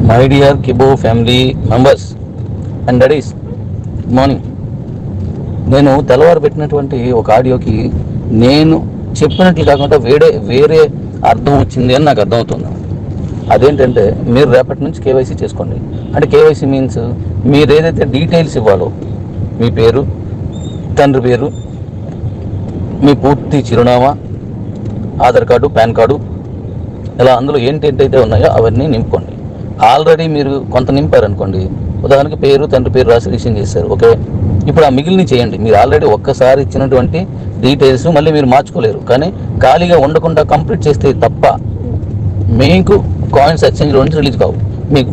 My dear Kibo family members and daddies, good morning. నేను తెల్లవారు పెట్టినటువంటి ఒక ఆడియోకి నేను చెప్పినట్లు కాకుండా వేరే అర్థం వచ్చింది అని నాకు అర్థమవుతుంది. అదేంటంటే, మీరు రేపటి నుంచి కేవైసీ చేసుకోండి. అంటే కేవైసీ మీన్స్ మీరు ఏదైతే డీటెయిల్స్ ఇవ్వాలో, మీ పేరు, తండ్రి పేరు, మీ పూర్తి చిరునామా, ఆధార్ కార్డు, పాన్ కార్డు, ఇలా అందులో ఏంటైతే ఉన్నాయో అవన్నీ నింపుకోండి. ఆల్రెడీ మీరు కొంత నింపారనుకోండి, ఉదాహరణకి పేరు, తండ్రి పేరు రాసి రిజిస్ట్రేషన్ చేశారు, ఓకే. ఇప్పుడు ఆ మిగిలిన చేయండి. మీరు ఆల్రెడీ ఒక్కసారి ఇచ్చినటువంటి డీటెయిల్స్ మళ్ళీ మీరు మార్చుకోలేరు, కానీ ఖాళీగా ఉండకుండా కంప్లీట్ చేస్తే తప్ప మీకు కాయిన్స్ ఎక్స్చేంజ్లో నుంచి రిలీజ్ కావు.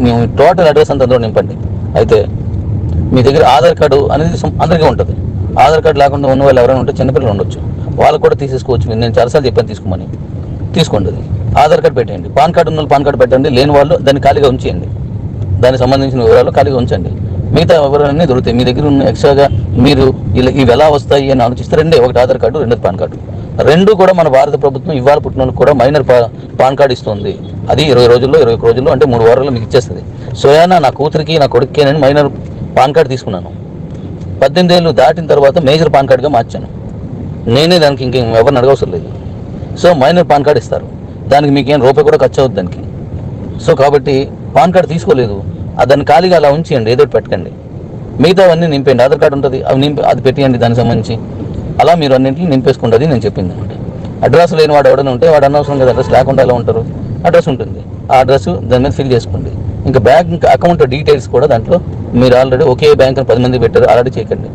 మీ టోటల్ అడ్రస్ అంతా అందులో నింపండి. అయితే మీ దగ్గర ఆధార్ కార్డు అనేది అందరికీ ఉంటుంది. ఆధార్ కార్డు లేకుండా ఉన్న వాళ్ళు ఎవరైనా ఉంటే చిన్నపిల్లలు ఉండొచ్చు, వాళ్ళు కూడా తీసేసుకోవచ్చు. నేను చాలాసార్లు చెప్పాను తీసుకోమని, తీసుకోండి. అది ఆధార్ కార్డు పెట్టేయండి. పాన్ కార్డు ఉన్న వాళ్ళు పాన్ కార్డు పెట్టండి, లేని వాళ్ళు దాన్ని ఖాళీగా ఉంచేయండి. దానికి సంబంధించిన వివరాలు ఖాళీగా ఉంచండి. మిగతా వివరాలన్నీ దొరుకుతాయి. మీ దగ్గర ఉన్న ఎక్స్ట్రాగా మీరు ఇవి ఎలా వస్తాయి అని ఆలోచిస్తే రెండే, ఒకటి ఆధార్ కార్డు, రెండోది పాన్ కార్డు. రెండు కూడా మన భారత ప్రభుత్వం ఇవాళ పుట్టిన వాళ్ళకి కూడా మైనర్ పాన్ కార్డు ఇస్తుంది. అది 20 రోజుల్లో 21 రోజుల్లో, అంటే 3 వారాల్లో మీకు ఇచ్చేస్తుంది. సోయానా నా కూతురికి నా కొడుక్కి నేను మైనర్ పాన్ కార్డు తీసుకున్నాను. 18 ఏళ్ళు దాటిన తర్వాత మేజర్ పాన్ కార్డుగా మార్చాను. నేనే దానికి ఇంకేం ఎవరిని అడగవసరం లేదు. సో మైనర్ పాన్ కార్డు ఇస్తారు. దానికి మీకేం రూపాయి కూడా ఖర్చు అవుతుంది దానికి. సో కాబట్టి పాన్ కార్డు తీసుకోలేదు, దాన్ని ఖాళీగా అలా ఉంచేయండి, ఏదో పెట్టకండి. మిగతావన్నీ నింపేయండి. ఆధార్ కార్డు ఉంటుంది, అది పెట్టేయండి దానికి సంబంధించి. అలా మీరు అన్నింటినీ నింపేసుకుంటుంది నేను చెప్పింది అనమాట. అడ్రస్ లేని వాడు ఎవడైనా ఉంటే వాడు అనవసరం కదా, అడ్రస్ లేకుండా ఎలా ఉంటారు. అడ్రస్ ఉంటుంది, ఆ అడ్రస్ దాని మీద ఫిల్ చేసుకోండి. ఇంకా బ్యాంక్ అకౌంట్ డీటెయిల్స్ కూడా దాంట్లో మీరు ఆల్రెడీ ఒకే బ్యాంక్ 10 మంది పెట్టారు, ఆల్రెడీ చేయకండి.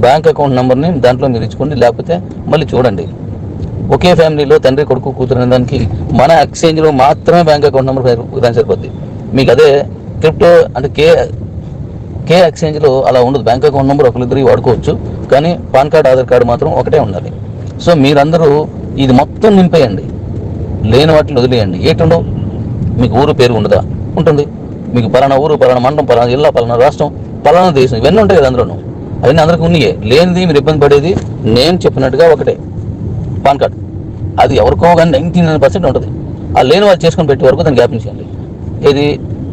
బ్యాంక్ అకౌంట్ నెంబర్ని దాంట్లో మీరు ఇచ్చుకోండి, లేకపోతే మళ్ళీ చూడండి. ఒకే ఫ్యామిలీలో తండ్రి, కొడుకు, కూతురు అనే దానికి మన ఎక్స్చేంజ్లో మాత్రమే బ్యాంక్ అకౌంట్ నెంబర్ దాని సరిపోద్ది. మీకు అదే క్రిప్టో అంటే కే ఎక్స్చేంజ్లో అలా ఉండదు. బ్యాంక్ అకౌంట్ నెంబర్ ఒకరిద్దరు వాడుకోవచ్చు, కానీ పాన్ కార్డు, ఆధార్ కార్డు మాత్రం ఒకటే ఉండాలి. సో మీరందరూ ఇది మొత్తం నింపేయండి, లేని వాటిని వదిలేయండి. ఏటుండవు, మీకు ఊరు పేరు ఉండదా? ఉంటుంది. మీకు పలానా ఊరు, పలానా మండలం, పలానా జిల్లా, పలానా రాష్ట్రం, పలానా దేశం, ఇవన్నీ ఉంటాయి కదా అందులోనూ. అవన్నీ అందరికీ ఉన్నాయే. లేనిది మీరు ఇబ్బంది పడేది నేను చెప్పినట్టుగా ఒకటే పాన్ కార్డు. అది ఎవరికో కానీ 99% ఉంటుంది. ఆ లేని వాళ్ళు చేసుకొని పెట్టే వరకు దాన్ని జ్ఞాపించండి. ఇది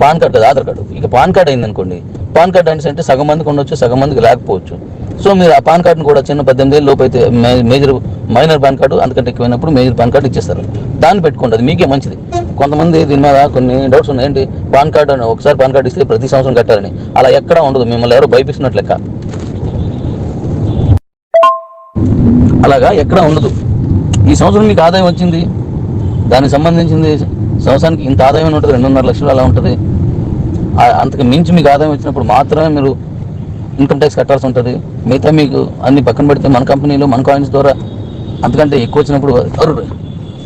పాన్ కార్డు కదా, ఆధార్ కార్డు. ఇక పాన్ కార్డు అయిందనుకోండి, పాన్ కార్డు అంటే సగం మందికి ఉండొచ్చు, సగం మందికి లేకపోవచ్చు. సో మీరు ఆ పాన్ కార్డును కూడా చిన్న 18 ఏళ్ళ లోపు అయితే మైనర్ పాన్ కార్డు, అందుకంటే ఎక్కువైనప్పుడు మేజర్ పాన్ కార్డు ఇచ్చేస్తారు. దాన్ని పెట్టుకోండి, అది మీకే మంచిది. కొంతమంది దీని మీద కొన్ని డౌట్స్ ఉన్నాయి. ఏంటి పాన్ కార్డు అని ఒకసారి పాన్ కార్డు ఇస్తే ప్రతి సంవత్సరం కట్టాలని, అలా ఎక్కడా ఉండదు. మిమ్మల్ని ఎవరో భయపిస్తున్నట్లు లెక్క, అలాగా ఎక్కడా ఉండదు. ఈ సంవత్సరం మీకు ఆదాయం వచ్చింది, దానికి సంబంధించింది సంవత్సరానికి ఇంత ఆదాయం ఉంటుంది, 2.5 లక్షలు అలా ఉంటుంది. అంతకు మించి మీకు ఆదాయం వచ్చినప్పుడు మాత్రమే మీరు ఇన్కమ్ ట్యాక్స్ కట్టాల్సి ఉంటుంది. మిగతా మీకు అన్ని పక్కన పెడితే మన కంపెనీలో మన కాయిన్స్ ద్వారా అంతకంటే ఎక్కువ వచ్చినప్పుడు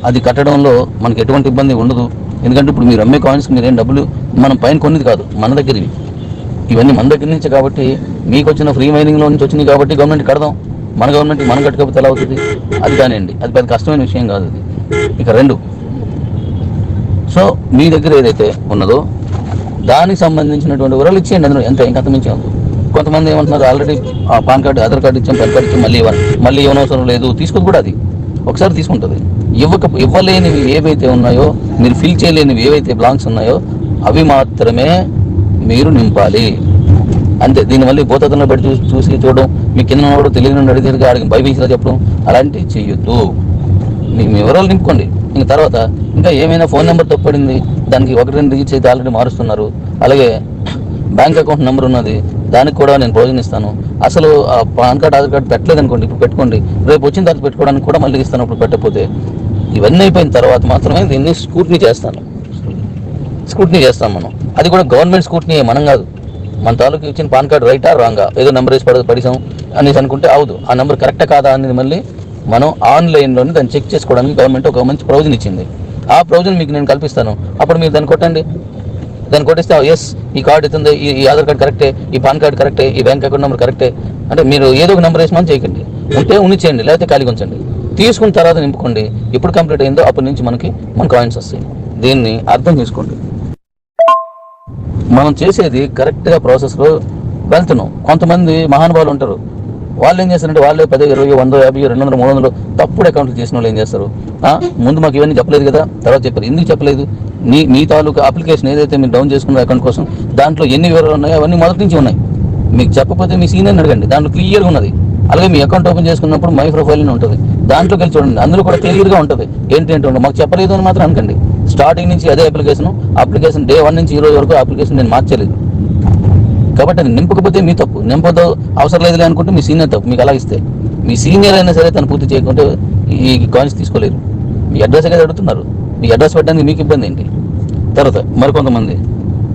అది కట్టడంలో మనకి ఎటువంటి ఇబ్బంది ఉండదు. ఎందుకంటే ఇప్పుడు మీరు అమ్మే కాయిన్స్ మీరేం డబ్బులు మనం పైన కొన్నిది కాదు, మన దగ్గర ఇవన్నీ మన దగ్గర నుంచి. కాబట్టి మీకు వచ్చిన ఫ్రీ మైనింగ్లో నుంచి వచ్చినాయి కాబట్టి గవర్నమెంట్ కడదాం. మన గవర్నమెంట్ మనం కట్టకపోతే ఎలా అవుతుంది? అది కానివ్వండి, అది పెద్ద కష్టమైన విషయం కాదు అది. ఇక 2, సో మీ దగ్గర ఏదైతే ఉన్నదో దానికి సంబంధించినటువంటి వివరాలు ఇచ్చేయండి. అందులో ఇంకంత మించి ఉంది. కొంతమంది ఏమంటున్నారు, already pan card, Aadhaar card ఇచ్చాం, పాన్ కార్డు ఇచ్చాం, మళ్ళీ ఇవ్వనవసరం లేదు. తీసుకోదు కూడా, అది ఒకసారి తీసుకుంటుంది. ఇవ్వలేనివి ఏవైతే ఉన్నాయో, మీరు ఫిల్ చేయలేనివి ఏవైతే బ్లాంక్స్ ఉన్నాయో అవి మాత్రమే మీరు నింపాలి. అంతే. దీనివల్ల భూతత్వంలో పెట్టి చూసి చూడడం, మీ కింద కూడా తెలియని అడిగితే ఆడికి భయపించినా చెప్పడం, అలాంటివి చెయ్యొద్దు. మీ వివరాలు నింపుకోండి. ఇంక తర్వాత ఇంకా ఏమైనా ఫోన్ నెంబర్ తప్పడింది, దానికి 1-2 డిజిట్స్ అయితే ఆల్రెడీ మారుస్తున్నారు. అలాగే బ్యాంక్ అకౌంట్ నెంబర్ ఉన్నది, దానికి కూడా నేను ప్రయోజనం ఇస్తాను. అసలు పాన్ కార్డు, ఆధార్ కార్డు పెట్టలేదు అనుకోండి, ఇప్పుడు పెట్టుకోండి. రేపు వచ్చిన తర్వాత పెట్టుకోవడానికి కూడా మళ్ళీ ఇస్తాను. ఇప్పుడు పెట్టకపోతే ఇవన్నీ అయిపోయిన తర్వాత మాత్రమే దీన్ని స్క్రూటినీ చేస్తాం మనం. అది కూడా గవర్నమెంట్ స్క్రూటినీ, మనం కాదు. మన తాలూకు ఇచ్చిన పాన్ కార్డు రైటా రాంగా, ఏదో నెంబర్ వేసి పడిసాం అనేసి అనుకుంటే అవదు. ఆ నెంబర్ కరెక్టా కాదా అనేది మళ్ళీ మనం ఆన్లైన్లోనే దాన్ని చెక్ చేసుకోవడానికి గవర్నమెంట్ ఒక మంచి ప్రొవిజన్ ఇచ్చింది. ఆ ప్రొవిజన్ మీకు నేను కల్పిస్తాను. అప్పుడు మీరు దాన్ని కొట్టండి. దాన్ని కొట్టిస్తే ఎస్, ఈ కార్డు ఇస్తుంది, ఈ ఆధార్ కార్డు కరెక్టే, ఈ పాన్ కార్డు కరెక్టే, ఈ బ్యాంక్ అకౌంట్ నెంబర్ కరెక్టే అంటే మీరు ఏదో ఒక నెంబర్ వేసి మనం చేయకండి. ఉంటే చేయండి, లేకపోతే ఖాళీగా ఉంచండి. తీసుకున్న తర్వాత నింపుకోండి. ఎప్పుడు కంప్లీట్ అయిందో అప్పటి నుంచి మన కాయిన్స్ వస్తాయి. దీన్ని అర్థం చేసుకోండి. మనం చేసేది కరెక్ట్గా ప్రాసెస్లో వెళ్తున్నాం. కొంతమంది మహానుభావులు ఉంటారు, వాళ్ళు ఏం చేస్తారంటే వాళ్ళే 10, 20, 100, 50, 200, 300 తప్పుడు అకౌంట్లు చేసిన వాళ్ళు ఏం చేస్తారు, ముందు మాకు ఇవన్నీ చెప్పలేదు కదా, తర్వాత చెప్పారు. ఎందుకు చెప్పలేదు? మీ తాలూకా అప్లికేషన్ ఏదైతే మీరు డౌన్ చేసుకున్న అకౌంట్ కోసం దాంట్లో ఎన్ని వివరాలు ఉన్నాయో అవన్నీ మొదటి నుంచి ఉన్నాయి. మీకు చెప్పకపోతే మీ సీనియర్ని అడగండి, దాంట్లో క్లియర్గా ఉన్నది. అలాగే మీ అకౌంట్ ఓపెన్ చేసుకున్నప్పుడు మై ప్రొఫైల్ అని ఉంటుంది, దాంట్లోకి వెళ్ళి చూడండి, అందులో కూడా క్లియర్గా ఉంటుంది ఏంటి ఉంటుంది. మాకు చెప్పలేదు అని మాత్రం అనకండి. స్టార్టింగ్ నుంచి అదే అప్లికేషన్ డే 1 నుంచి ఈ రోజు వరకు అప్లికేషన్ నేను మార్చలేదు. కాబట్టి అది నింపకపోతే మీ తప్పు, నింపదో అవసరం లేదులే అనుకుంటే మీ సీనియర్ తప్పు. మీకు అలా ఇస్తే మీ సీనియర్ అయినా సరే తను పూర్తి చేయకుంటే ఈ కాయిన్స్ తీసుకోలేరు. మీ అడ్రస్ అయితే అడుగుతున్నారు, మీ అడ్రస్ పెట్టడానికి మీకు ఇబ్బంది ఏంటి? తర్వాత మరికొంతమంది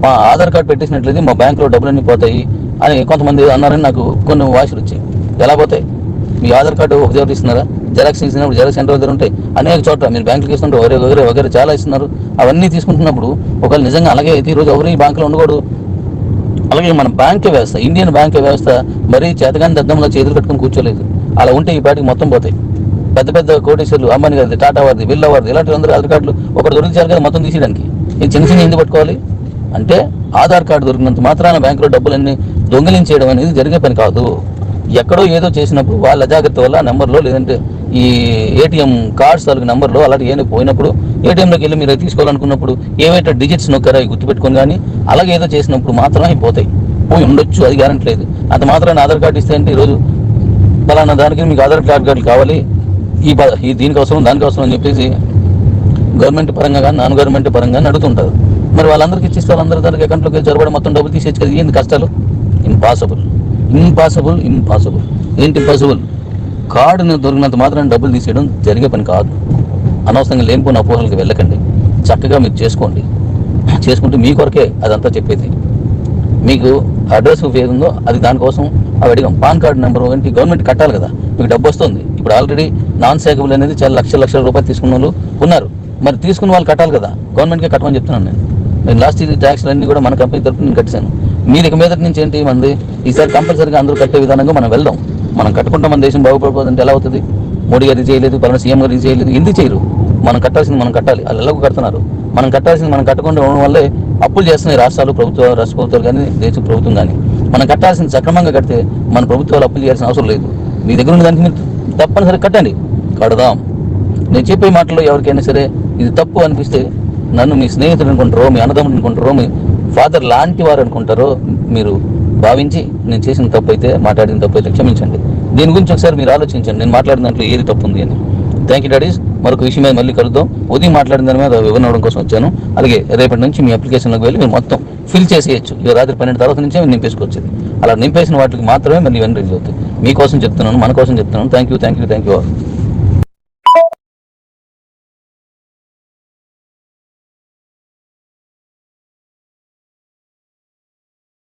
మా ఆధార్ కార్డు పెట్టేసినట్లయితే మా బ్యాంకులో డబ్బులన్నీ పోతాయి అని కొంతమంది అన్నారని నాకు కొన్ని వాయిస్లు వచ్చాయి. ఎలా పోతాయి? మీ ఆధార్ కార్డు ఒక దగ్గర ఇస్తున్నారా? జెరాక్స్ ఇచ్చినప్పుడు జెరాక్స్ సెంటర్ దగ్గర ఉంటాయి, అనేక చోట్ల మీరు బ్యాంకులకు ఇస్తుంటే వగేరే చాలా ఇస్తున్నారు. అవన్నీ తీసుకుంటున్నప్పుడు ఒకవేళ నిజంగా అలాగే అయితే ఈరోజు ఎవరు ఈ బ్యాంకులో ఉండకూడదు. అలాగే మన బ్యాంక్ వ్యవస్థ, ఇండియన్ బ్యాంక్ వ్యవస్థ మరీ చేతగాని దద్దంలో చేతులు కట్టుకుని కూర్చోలేదు. అలా ఉంటే ఈ పాటికి మొత్తం పోతాయి. పెద్ద పెద్ద కోటేశ్వర్లు, అంబానీ గారిది, టాటా వారిది, బిర్లా వారిది, ఇలాంటి అందరూ ఆధార్ కార్డులు ఒకటి దొరికించారు కదా మొత్తం తీసేయడానికి. ఈ చిన్న ఎందుకు పట్టుకోవాలి అంటే ఆధార్ కార్డు దొరికినంత మాత్రాన బ్యాంకులో డబ్బులన్నీ దొంగిలించేయడం అనేది జరిగే పని కాదు. ఎక్కడో ఏదో చేసినప్పుడు వాళ్ళ అజాగ్రత్త వల్ల నెంబర్లో లేదంటే ఈ ఏటీఎం కార్డ్స్ వాళ్ళకి నెంబర్లో అలాంటి ఏమైనా పోయినప్పుడు ఏటీఎంలోకి వెళ్ళి మీరు తీసుకోవాలనుకున్నప్పుడు ఏవైతే డిజిట్స్ నొక్కారో అవి గుర్తుపెట్టుకొని కానీ అలాగే ఏదో చేసినప్పుడు మాత్రం అవి పోతాయి. పోయి ఉండొచ్చు, అది గ్యారెంటీ లేదు. అంత మాత్రాన్ని ఆధార్ కార్డు ఇస్తే అంటే ఈరోజు పలానా దానికి మీకు ఆధార్ కార్డు కావాలి, ఈ దీనికోసం దానికోసం అని చెప్పేసి గవర్నమెంట్ పరంగా కానీ నాన్ గవర్నమెంట్ పరంగా కానీ అడుగుతుంటారు. మరి వాళ్ళందరికీ ఇచ్చిస్తే వాళ్ళందరి దానికి అకౌంట్లోకి చొరబడి మొత్తం డబ్బులు తీసేచ్చు కదా. ఏంటి కష్టాలు? ఇంపాసిబుల్. ఏంటి ఇంపాసిబుల్? కార్డును దొరికినంత మాత్రం డబ్బులు తీసేయడం జరిగే పని కాదు. అనవసరంగా లేనిపోయిన అపోహలకు వెళ్ళకండి. చక్కగా మీరు చేసుకుంటే మీ కొరకే అదంతా చెప్పేది. మీకు అడ్రస్ ఏదుందో అది దానికోసం అవి అడిగాం. పాన్ కార్డు నెంబర్ ఏంటి గవర్నమెంట్ కట్టాలి కదా, మీకు డబ్బు వస్తుంది. ఇప్పుడు ఆల్రెడీ నాన్ సేకబుల్ అనేది చాలా లక్షల రూపాయలు తీసుకున్న వాళ్ళు ఉన్నారు. మరి తీసుకున్న వాళ్ళు కట్టాలి కదా, గవర్నమెంట్కే కట్టమని చెప్తున్నాను నేను లాస్ట్ ఇయర్ ట్యాక్స్లు అన్నీ కూడా మన కంపెనీ తరఫున నేను కట్టాను. మీరు ఇక మీద నుంచి ఏంటి మంది ఈసారి కంపల్సరీగా అందరూ కట్టే విధానంగా మనం వెళ్దాం. మనం కట్టుకుంటే మన దేశం బాగుపడిపోతుంటే ఎలా అవుతుంది? మోడీ గారు చేయలేదు, పలానా సీఎం గారు చేయలేదు, ఎందుకు చేయరు? మనం కట్టాల్సింది మనం కట్టాలి. వాళ్ళు ఎలాగో కడుతున్నారు. మనం కట్టాల్సింది మనం కట్టకుండా ఉండడం వల్లే అప్పులు చేస్తున్నాయి రాష్ట్ర ప్రభుత్వాలు కానీ దేశ ప్రభుత్వం కానీ. మనం కట్టాల్సింది సక్రమంగా కడితే మన ప్రభుత్వాలు అప్పులు చేయాల్సిన అవసరం లేదు. మీ దగ్గర ఉన్న దానికి మీరు తప్పనిసరి కట్టండి, కడదాం. నేను చెప్పే మాటల్లో ఎవరికైనా సరే ఇది తప్పు అనిపిస్తే నన్ను మీ స్నేహితుడు అనుకుంటారో, మీ అన్నదమ్ముడు అనుకుంటారో, మీ ఫాదర్ లాంటి వారు అనుకుంటారో మీరు భావించి నేను చేసిన తప్పు అయితే, మాట్లాడిన తప్పు అయితే క్షమించండి. దీని గురించి ఒకసారి మీరు ఆలోచించండి, నేను మాట్లాడిన దాంట్లో ఏది తప్పు ఉంది అని. Thank you daddy's. మరొక విషయం మీద మళ్ళీ కలుద్దాం. ఉదయం మాట్లాడిన దాని మీద వివరణ ఇవ్వడం కోసం వచ్చాను. అలాగే రేపటి నుంచి మీ అప్లికేషన్లోకి వెళ్ళి మీరు మొత్తం ఫిల్ చేసేయచ్చు. ఇక రాత్రి 12 తర్వాత నుంచే మీరు నింపేసుకోవచ్చు. అలా నింపేసిన వాటికి మాత్రమే మళ్ళీ ఇవన్నీ రిలీజ్ అవుతాయి. మీకోసం చెప్తున్నాను, మన కోసం చెప్తున్నాను. Thank you.